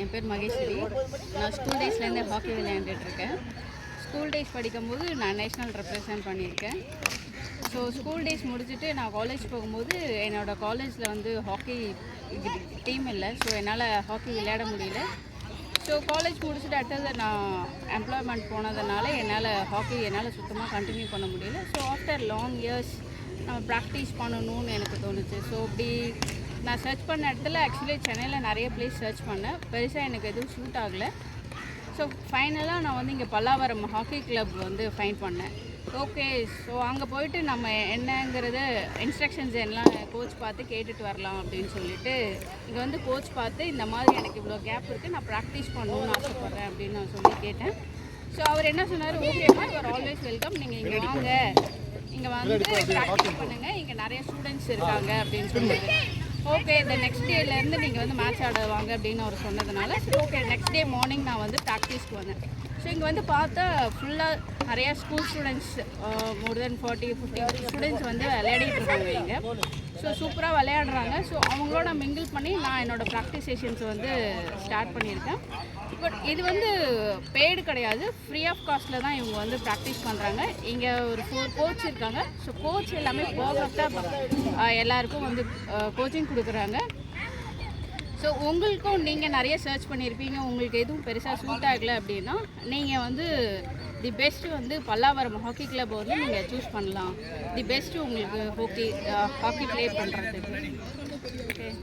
என் பேர் மகேஸ்வரி. நான் school டேஸ்லேருந்தே hockey விளையாண்டுட்ருக்கேன். School days படிக்கும்போது நான் நேஷ்னல் ரெப்ரசன்ட் பண்ணியிருக்கேன். ஸோ ஸ்கூல் டேஸ் முடிச்சுட்டு நான் காலேஜ் போகும்போது என்னோடய காலேஜில் வந்து ஹாக்கி டீம் இல்லை. ஸோ என்னால் ஹாக்கி விளையாட முடியல. ஸோ காலேஜ் முடிச்சுட்டு அடுத்தது நான் எம்ப்ளாய்மெண்ட் போனதுனால என்னால் சுத்தமாக கண்டினியூ பண்ண முடியல. ஸோ ஆஃப்டர் லாங் இயர்ஸ் நம்ம ப்ராக்டிஸ் பண்ணணும்னு எனக்கு தோணுச்சு. ஸோ அப்படி நான் சர்ச் பண்ண இடத்துல ஆக்சுவலி சென்னையில் நிறைய பிளேஸ் சர்ச் பண்ணேன். பெருசாக எனக்கு எதுவும் சூட் ஆகலை. ஸோ ஃபைனலாக நான் வந்து இங்கே பல்லாவரம் ஹாக்கி கிளப் வந்து ஃபைன் பண்ணேன். ஓகே, ஸோ அங்கே போயிட்டு நம்ம என்னங்கிறத இன்ஸ்ட்ரக்ஷன்ஸ் எல்லாம் கோச் பார்த்து கேட்டுட்டு வரலாம் அப்படின்னு சொல்லிட்டு இங்கே வந்து கோச் பார்த்து இந்த மாதிரி எனக்கு இவ்வளோ கேப் இருக்குது, நான் ப்ராக்டிஸ் பண்ணணும்னு ஆசைப்பட்றேன் அப்படின்னு நான் சொல்லி கேட்டேன். ஸோ அவர் என்ன சொன்னார், ஓகேம்மா யூஆர் ஆல்வேஸ் வெல்கம், நீங்கள் இங்கே வாங்க, இங்கே வந்து ப்ராக்டிஸ் பண்ணுங்கள், இங்கே நிறைய ஸ்டூடெண்ட்ஸ் இருக்காங்க அப்படின்னு சொல்லிட்டு. ஓகே, இந்த நெக்ஸ்ட் டேலேருந்து நீங்கள் வந்து மேட்ச் ஆடுவாங்க அப்படின்னு அவர் சொன்னதுனால சரி ஓகே, நெக்ஸ்ட் டே மார்னிங் நான் வந்து ப்ராக்டிஸ்க்கு வந்தேன். ஸோ இங்கே வந்து பார்த்தா ஃபுல்லாக நிறையா ஸ்கூல் ஸ்டூடெண்ட்ஸ் மோர் தென் 40-50 ஸ்டூடெண்ட்ஸ் வந்து விளையாடிட்டு இருக்காங்க இங்கே. ஸோ சூப்பராக விளையாடுறாங்க. ஸோ அவங்களோட மிங்கிள் பண்ணி நான் என்னோடய ப்ராக்டிஸ் செஷன்ஸ் வந்து ஸ்டார்ட் பண்ணியிருக்கேன். பட் இது வந்து பெய்டு கிடையாது, ஃப்ரீ ஆஃப் காஸ்ட்டில் தான் இவங்க வந்து ப்ராக்டிஸ் பண்ணுறாங்க. இங்கே ஒரு 4 கோச் இருக்காங்க. ஸோ கோச் எல்லாமே பர்ஃபெக்டாக எல்லாருக்கும் வந்து கோச்சிங் கொடுக்குறாங்க. ஸோ உங்களுக்கும் நீங்கள் நிறைய சர்ச் பண்ணியிருப்பீங்க, உங்களுக்கு எதுவும் பெருசாக சூட் ஆகலை அப்படின்னா நீங்கள் வந்து தி பெஸ்ட்டு வந்து பல்லாவரம் ஹாக்கி கிளப் வந்து நீங்கள் சூஸ் பண்ணலாம். தி பெஸ்ட்டு உங்களுக்கு ஹாக்கி ப்ளே பண்ணுறதுக்கு.